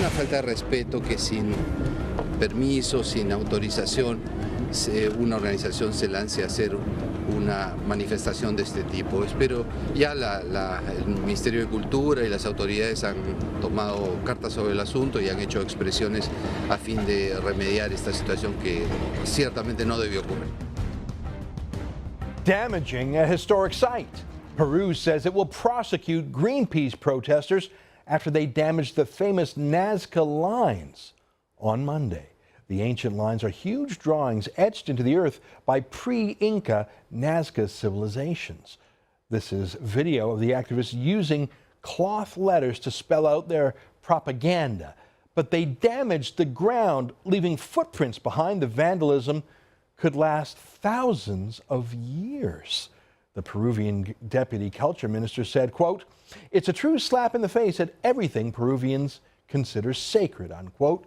una falta de respeto que sin permiso, sin autorización, una organización se lance a hacer una manifestación de este tipo. Espero ya el Ministerio de Cultura y las autoridades han tomado cartas sobre el asunto y han hecho expresiones a fin de remediar esta situación que ciertamente no debió ocurrir. Damaging a historic site. Peru says it will prosecute Greenpeace protesters after they damaged the famous Nazca lines on Monday. The ancient lines are huge drawings etched into the earth by pre-Inca Nazca civilizations. This is video of the activists using cloth letters to spell out their propaganda. But they damaged the ground, leaving footprints behind. The vandalism could last thousands of years. The Peruvian deputy culture minister said, quote, "It's a true slap in the face at everything Peruvians consider sacred," unquote.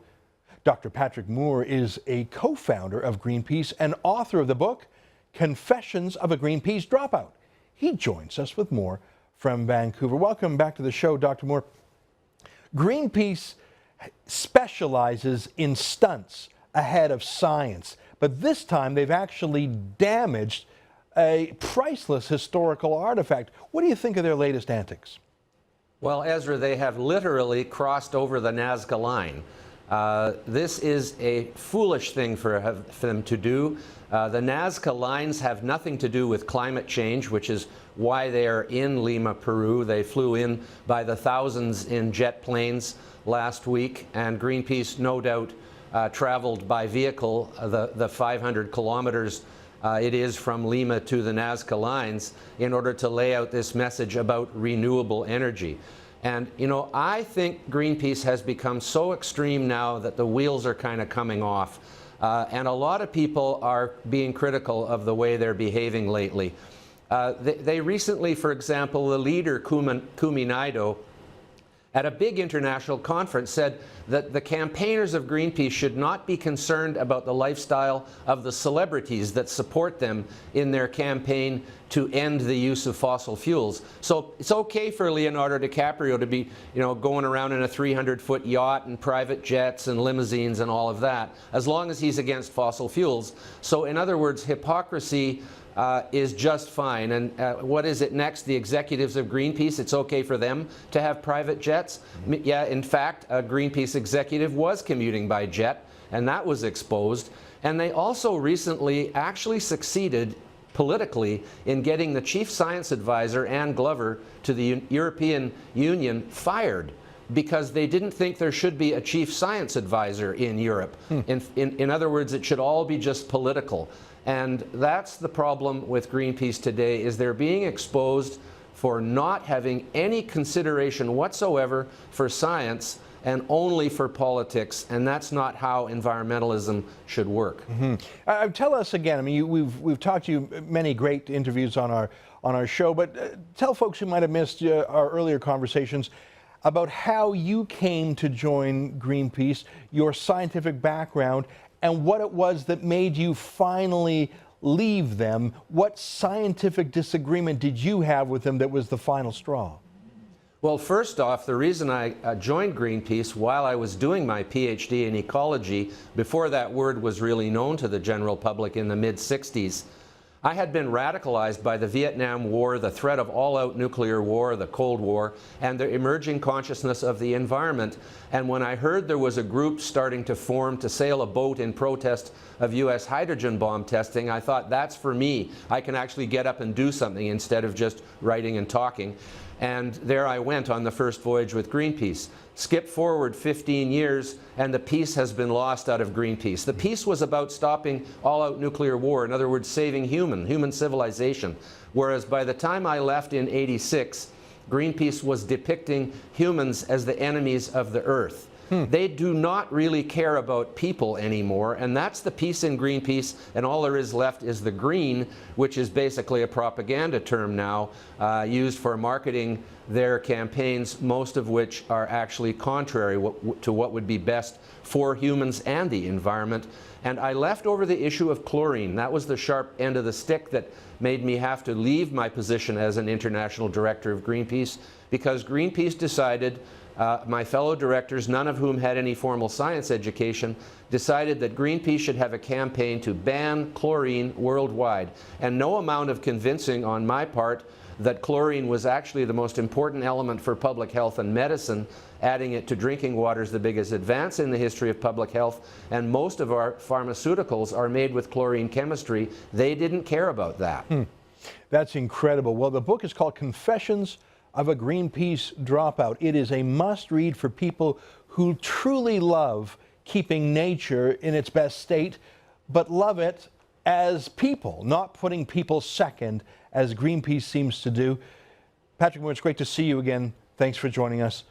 Dr. Patrick Moore is a co-founder of Greenpeace and author of the book, Confessions of a Greenpeace Dropout. He joins us with more from Vancouver. Welcome back to the show, Dr. Moore. Greenpeace specializes in stunts ahead of science, but this time they've actually damaged a priceless historical artifact. What do you think of their latest antics? Well, Ezra, they have literally crossed over the Nazca line. This is a foolish thing for them to do. The Nazca lines have nothing to do with climate change, which is why they are in Lima, Peru. They flew in by the thousands in jet planes last week, and Greenpeace no doubt traveled by vehicle the 500 kilometers it is from Lima to the Nazca lines in order to lay out this message about renewable energy. And, you know, I think Greenpeace has become so extreme now that the wheels are kind of coming off. And a lot of people are being critical of the way they're behaving lately. They recently, for example, the leader, Kumi Naidoo, at a big international conference said that the campaigners of Greenpeace should not be concerned about the lifestyle of the celebrities that support them in their campaign to end the use of fossil fuels. So it's okay for Leonardo DiCaprio to be, you know, going around in a 300-foot yacht and private jets and limousines and all of that, as long as he's against fossil fuels. So in other words, hypocrisy is just fine. And what is it next? The executives of Greenpeace, it's okay for them to have private jets? Yeah, in fact, a Greenpeace executive was commuting by jet, and that was exposed. And they also recently actually succeeded politically in getting the chief science advisor, Anne Glover, to the European Union fired because they didn't think there should be a chief science advisor in Europe. In other words, it should all be just political. And that's the problem with Greenpeace today, is they're being exposed for not having any consideration whatsoever for science and only for politics, and that's not how environmentalism should work. Tell us again, I mean, we've talked to you many great interviews on our show, but tell folks who might have missed our earlier conversations about how you came to join Greenpeace, your scientific background, and what it was that made you finally leave them. What scientific disagreement did you have with them that was the final straw? Well, first off, the reason I joined Greenpeace while I was doing my PhD in ecology, before that word was really known to the general public in the mid-60s, I had been radicalized by the Vietnam War, the threat of all-out nuclear war, the Cold War, and the emerging consciousness of the environment. And when I heard there was a group starting to form to sail a boat in protest of U.S. hydrogen bomb testing, I thought, that's for me. I can actually get up and do something instead of just writing and talking. And there I went on the first voyage with Greenpeace. Skip forward 15 years, and the peace has been lost out of Greenpeace. The peace was about stopping all-out nuclear war, in other words, saving human civilization. Whereas by the time I left in '86, Greenpeace was depicting humans as the enemies of the Earth. They do not really care about people anymore, and that's the peace in Greenpeace, and all there is left is the green, which is basically a propaganda term now used for marketing their campaigns, most of which are actually contrary to what would be best for humans and the environment. And I left over the issue of chlorine. That was the sharp end of the stick that made me have to leave my position as an international director of Greenpeace, because Greenpeace decided my fellow directors, none of whom had any formal science education, decided that Greenpeace should have a campaign to ban chlorine worldwide. And no amount of convincing on my part that chlorine was actually the most important element for public health and medicine, adding it to drinking water is the biggest advance in the history of public health, and most of our pharmaceuticals are made with chlorine chemistry. They didn't care about that. That's incredible. Well, the book is called Confessions of a Greenpeace Dropout. It is a must-read for people who truly love keeping nature in its best state, but love it as people, not putting people second, as Greenpeace seems to do. Patrick Moore, it's great to see you again. Thanks for joining us.